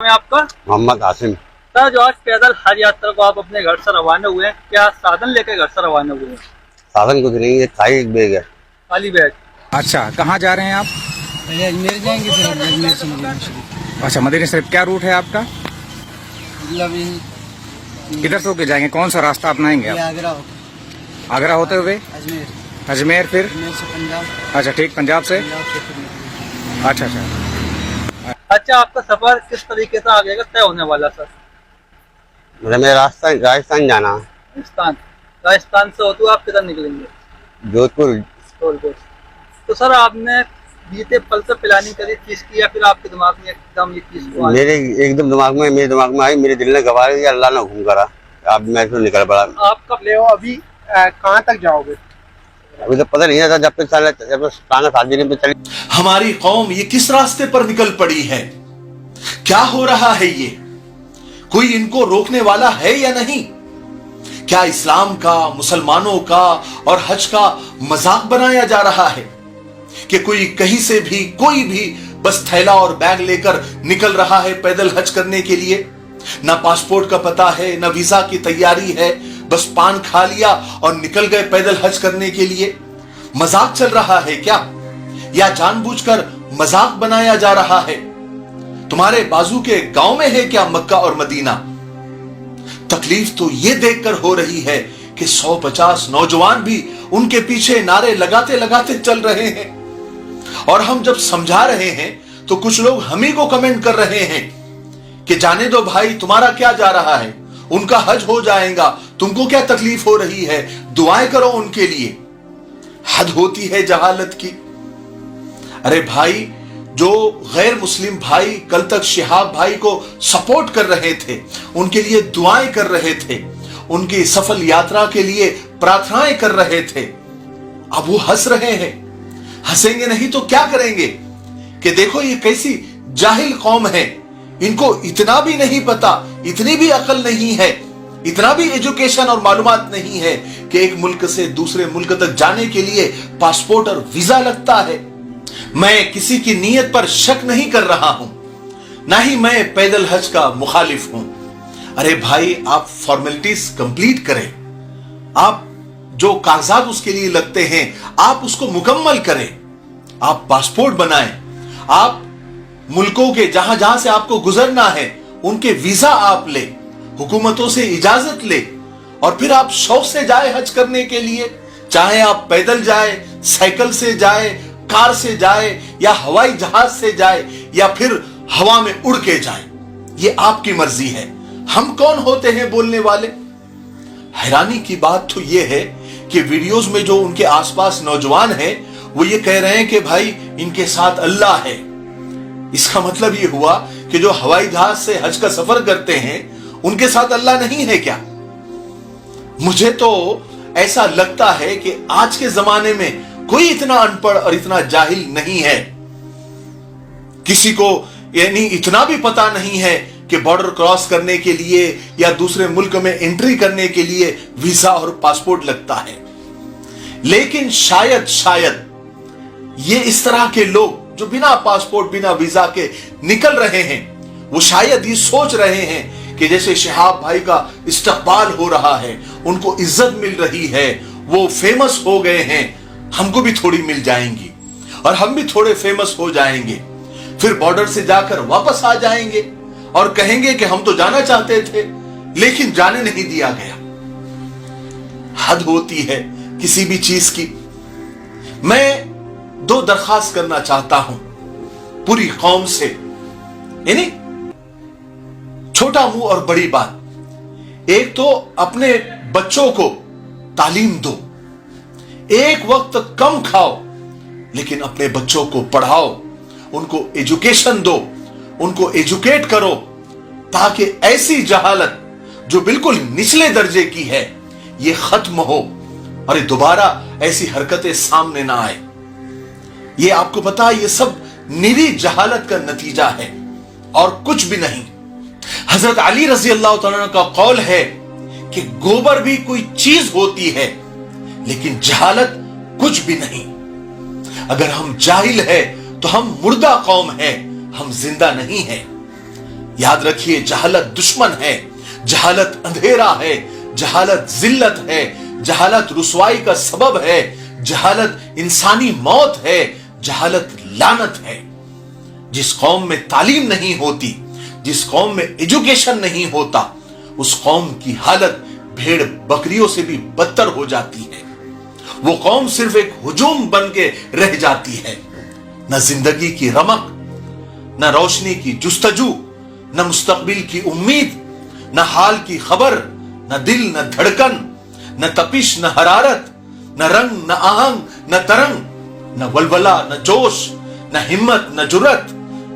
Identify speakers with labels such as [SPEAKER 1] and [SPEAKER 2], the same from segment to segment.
[SPEAKER 1] मैं आपका
[SPEAKER 2] मोहम्मद आसिम।
[SPEAKER 1] सर, जो आज पैदल हज यात्रा को आप अपने घर से रवाना हुए हैं, क्या साधन लेकर घर से रवाना हुए हैं?
[SPEAKER 2] साधन कुछ नहीं है, खाली बैग है।
[SPEAKER 1] खाली बैग।
[SPEAKER 3] अच्छा, कहाँ जा रहे हैं आप?
[SPEAKER 4] पहले अजमेर जाएंगे, फिर अजमेर से मदीना शरीफ।
[SPEAKER 3] अच्छा, मदीना शरीफ। क्या रूट है आपका?
[SPEAKER 4] मतलब
[SPEAKER 3] किधर से होके जाएंगे? कौन सा रास्ता अपनाएंगे
[SPEAKER 4] ये
[SPEAKER 3] आप?
[SPEAKER 4] आगरा
[SPEAKER 3] आगरा होते हुए
[SPEAKER 4] अजमेर,
[SPEAKER 3] अजमेर, फिर
[SPEAKER 4] अजमेर से पंजाब,
[SPEAKER 3] अच्छा ठीक, पंजाब से।
[SPEAKER 4] पंजाब से फिर मदीना।
[SPEAKER 3] अच्छा,
[SPEAKER 1] अच्छा, आपका सफर किस तरीके से आगे का तय होने वाला सर?
[SPEAKER 2] मेरा राजस्थान जाना है।
[SPEAKER 1] राजस्थान से होते हुए आप किधर निकलेंगे?
[SPEAKER 2] जोधपुर।
[SPEAKER 1] तो सर, आपने बीते पल से प्लानिंग करी चीज की, या फिर आपके दिमाग में एकदम ये चीज को
[SPEAKER 2] मेरे दिमाग में आई, मेरे दिल ने गवाह दिया, अल्लाह ने हुक्म करा, अब मैं इसमें निकल पड़ा।
[SPEAKER 1] आप कब ले हो? अभी कहाँ तक जाओगे?
[SPEAKER 2] अभी तो पता नहीं था, जब तक शादी पे चली।
[SPEAKER 5] हमारी कौम ये किस रास्ते पर निकल पड़ी है? क्या हो रहा है? ये कोई इनको रोकने वाला है या नहीं? क्या इस्लाम का, मुसलमानों का और हज का मजाक बनाया जा रहा है कि कोई कहीं से भी, कोई भी बस थैला और बैग लेकर निकल रहा है पैदल हज करने के लिए? ना पासपोर्ट का पता है, ना वीजा की तैयारी है, बस पान खा लिया और निकल गए पैदल हज करने के लिए। मजाक चल रहा है क्या, या जानबूझकर मजाक बनाया जा रहा है? तुम्हारे बाजू के गांव में है क्या मक्का और मदीना? तकलीफ तो यह देखकर हो रही है कि 150 नौजवान भी उनके पीछे नारे लगाते लगाते चल रहे हैं, और हम जब समझा रहे हैं तो कुछ लोग हम ही को कमेंट कर रहे हैं कि जाने दो भाई, तुम्हारा क्या जा रहा है, उनका हज हो जाएगा, तुमको क्या तकलीफ हो रही है, दुआएं करो उनके लिए। हद होती है जहालत की। अरे भाई, जो गैर मुस्लिम भाई कल तक शिहाब भाई को सपोर्ट कर रहे थे, उनके लिए दुआएं कर रहे थे, उनकी सफल यात्रा के लिए प्रार्थनाएं कर रहे थे, अब वो हंस रहे हैं। हंसेंगे नहीं तो क्या करेंगे कि देखो ये कैसी जाहिल कौम है, इनको इतना भी नहीं पता, इतनी भी अकल नहीं है, इतना भी एजुकेशन और मालूमात नहीं है कि एक मुल्क से दूसरे मुल्क तक जाने के लिए पासपोर्ट और वीजा लगता है। मैं किसी की नीयत पर शक नहीं कर रहा हूं, ना ही मैं पैदल हज का मुखालिफ हूं। अरे भाई, आप फॉर्मेलिटीज कंप्लीट करें, आप जो कागजात उसके लिए लगते हैं आप उसको मुकम्मल करें, आप पासपोर्ट बनाएं, आप मुल्कों के जहां जहां से आपको गुजरना है उनके वीजा आप ले, हुकूमतों से इजाजत ले, और फिर आप शौक से जाए हज करने के लिए। चाहे आप पैदल जाए, साइकिल से जाए, कार से जाए, या हवाई जहाज से जाए, या फिर हवा में उड़ के जाए, ये आपकी मर्जी है। हम कौन होते हैं बोलने वाले? हैरानी की बात तो यह है कि वीडियोस में जो उनके आसपास नौजवान हैं वो ये कह रहे हैं कि भाई इनके साथ अल्लाह है। इसका मतलब ये हुआ कि जो हवाई जहाज से हज का सफर करते हैं उनके साथ अल्लाह नहीं है क्या? मुझे तो ऐसा लगता है कि आज के जमाने में कोई इतना अनपढ़ और इतना जाहिल नहीं है, किसी को यानी इतना भी पता नहीं है कि बॉर्डर क्रॉस करने के लिए या दूसरे मुल्क में एंट्री करने के लिए वीजा और पासपोर्ट लगता है। लेकिन शायद ये इस तरह के लोग जो बिना पासपोर्ट, बिना वीजा के निकल रहे हैं, वो शायद ये सोच रहे हैं कि जैसे शिहाब भाई का इस्तकबाल हो रहा है, उनको इज्जत मिल रही है, वो फेमस हो गए हैं, हमको भी थोड़ी मिल जाएंगी और हम भी थोड़े फेमस हो जाएंगे, फिर बॉर्डर से जाकर वापस आ जाएंगे और कहेंगे कि हम तो जाना चाहते थे लेकिन जाने नहीं दिया गया। हद होती है किसी भी चीज की। मैं 2 दरखास्त करना चाहता हूं पूरी कौम से, यानी छोटा मुंह और बड़ी बात। एक तो अपने बच्चों को तालीम दो, एक वक्त कम खाओ लेकिन अपने बच्चों को पढ़ाओ, उनको एजुकेशन दो, उनको एजुकेट करो, ताकि ऐसी जहालत जो बिल्कुल निचले दर्जे की है ये खत्म हो और दोबारा ऐसी हरकतें सामने ना आए। ये आपको पता है, ये सब निरी जहालत का नतीजा है और कुछ भी नहीं। हजरत अली रजी अल्लाह तआला का कौल है कि गोबर भी कोई चीज होती है लेकिन जहालत कुछ भी नहीं। अगर हम जाहिल है तो हम मुर्दा कौम है, हम जिंदा नहीं है। याद रखिए, जहालत दुश्मन है, जहालत अंधेरा है, जहालत जिल्लत है, जहालत रुसवाई का सबब है, जहालत इंसानी मौत है, जहालत लानत है। जिस कौम में तालीम नहीं होती, जिस कौम में एजुकेशन नहीं होता, उस कौम की हालत भेड़ बकरियों से भी बदतर हो जाती है। वो कौम सिर्फ एक हुजूम बन के रह जाती है। न जिंदगी की रमक, न रोशनी की जुस्तजू, न मुस्तकबिल की उम्मीद, न हाल की खबर, न दिल न धड़कन, न तपिश न हरारत, न रंग न आहंग न तरंग, न वलवला न जोश, न हिम्मत न जुरत,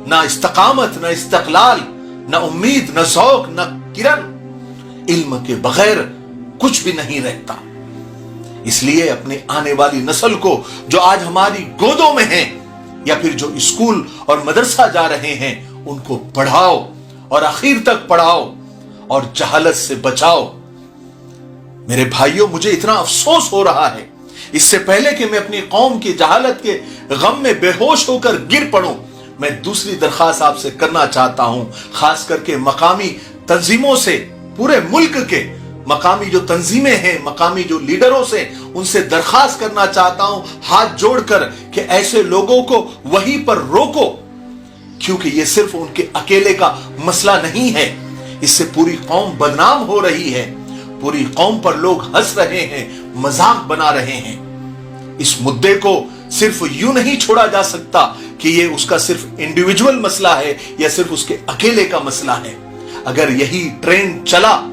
[SPEAKER 5] न इस्तकामत न इस्तकलाल, न उम्मीद न शौक न किरण। इल्म के बगैर कुछ भी नहीं रहता। इसलिए अपने आने वाली नस्ल को, जो आज हमारी गोदों में है या फिर जो स्कूल और मदरसा जा रहे हैं, उनको पढ़ाओ और आखिर तक पढ़ाओ और जहालत से बचाओ। मेरे भाइयों, मुझे इतना अफसोस हो रहा है, इससे पहले कि मैं अपनी कौम की जहालत के गम में बेहोश होकर गिर पड़ूं, मैं दूसरी दरखास्त आपसे करना चाहता हूं, खास करके मकामी तंजीमों से, पूरे मुल्क के मकामी जो तंजीमें हैं, मकामी जो लीडरों से, उनसे दरखास्त करना चाहता हूं हाथ जोड़कर कि ऐसे लोगों को वहीं पर रोको, क्योंकि यह सिर्फ उनके अकेले का मसला नहीं है। इससे पूरी कौम बदनाम हो रही है, पूरी कौम पर लोग हंस रहे हैं, मजाक बना रहे हैं। इस मुद्दे को सिर्फ यूं नहीं छोड़ा जा सकता कि यह उसका सिर्फ इंडिविजुअल मसला है या सिर्फ उसके अकेले का मसला है। अगर यही ट्रेंड चला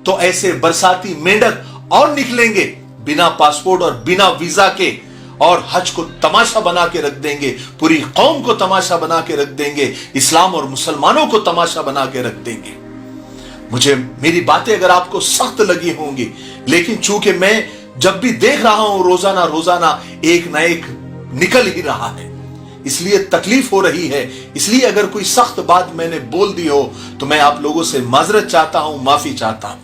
[SPEAKER 5] तो ऐसे बरसाती मेंढक और निकलेंगे बिना पासपोर्ट और बिना वीजा के, और हज को तमाशा बना के रख देंगे, पूरी कौम को तमाशा बना के रख देंगे, इस्लाम और मुसलमानों को तमाशा बना के रख देंगे। मुझे मेरी बातें अगर आपको सख्त लगी होंगी, लेकिन चूंकि मैं जब भी देख रहा हूं रोजाना रोजाना एक न एक निकल ही रहा है, इसलिए तकलीफ हो रही है। इसलिए अगर कोई सख्त बात मैंने बोल दी हो तो मैं आप लोगों से माजरत चाहता हूं, माफी चाहता हूं।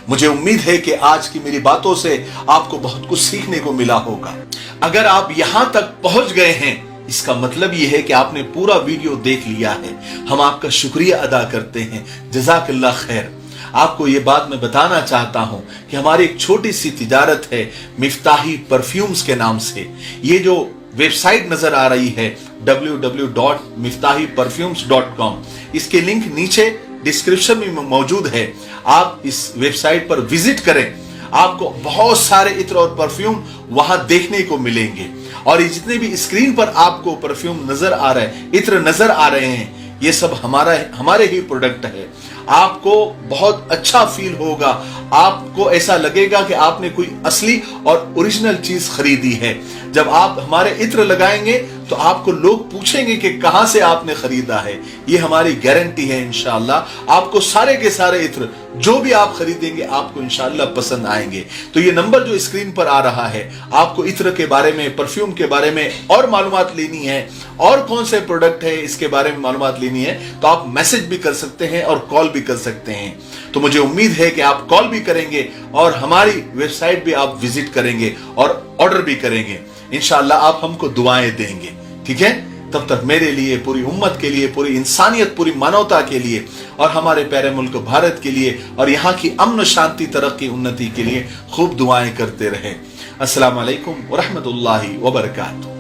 [SPEAKER 5] मुझे उम्मीद है कि आज की मेरी बातों से आपको बहुत कुछ सीखने को मिला होगा। अगर आप यहां तक पहुंच गए हैं, इसका मतलब यह है कि आपने पूरा वीडियो देख लिया है। हम आपका शुक्रिया अदा करते हैं, जज़ाकल्लाह खैर। आपको यह बात मैं बताना चाहता हूं कि हमारी एक छोटी सी तिजारत है मिफ्ताही परफ्यूम्स के नाम से। ये जो वेबसाइट नजर आ रही है www.miftahiperfumes.com, इसके लिंक नीचे डिस्क्रिप्शन में मौजूद है। आप इस वेबसाइट पर विजिट करें, आपको बहुत सारे इत्र और परफ्यूम वहां देखने को मिलेंगे। और ये जितने भी स्क्रीन पर आपको परफ्यूम नजर आ रहे हैं, इत्र नजर आ रहे हैं, ये सब हमारे ही प्रोडक्ट है। आपको बहुत अच्छा फील होगा, आपको ऐसा लगेगा कि आपने कोई असली और ओरिजिनल चीज खरीदी है। जब आप हमारे इत्र लगाएंगे तो आपको लोग पूछेंगे कि कहां से आपने खरीदा है। ये हमारी गारंटी है। इंशाअल्लाह आपको सारे के सारे इत्र जो भी आप खरीदेंगे आपको इंशाअल्लाह पसंद आएंगे। तो ये नंबर जो स्क्रीन पर आ रहा है, आपको इत्र के बारे में, परफ्यूम के बारे में और मालूमात लेनी है, और कौन से प्रोडक्ट है इसके बारे में मालूमात लेनी है, तो आप मैसेज भी कर सकते हैं और कॉल भी कर सकते हैं। तो मुझे उम्मीद है कि आप कॉल भी करेंगे और हमारी वेबसाइट भी आप विजिट करेंगे और ऑर्डर भी करेंगे। इंशाअल्लाह आप हमको दुआएं देंगे, ठीक है। तब तक मेरे लिए, पूरी उम्मत के लिए, पूरी इंसानियत, पूरी मानवता के लिए और हमारे प्यारे मुल्क भारत के लिए और यहाँ की अमन शांति, तरक्की, उन्नति के लिए खूब दुआएं करते रहें। अस्सलाम वालेकुम व रहमतुल्लाहि व बरकातहू।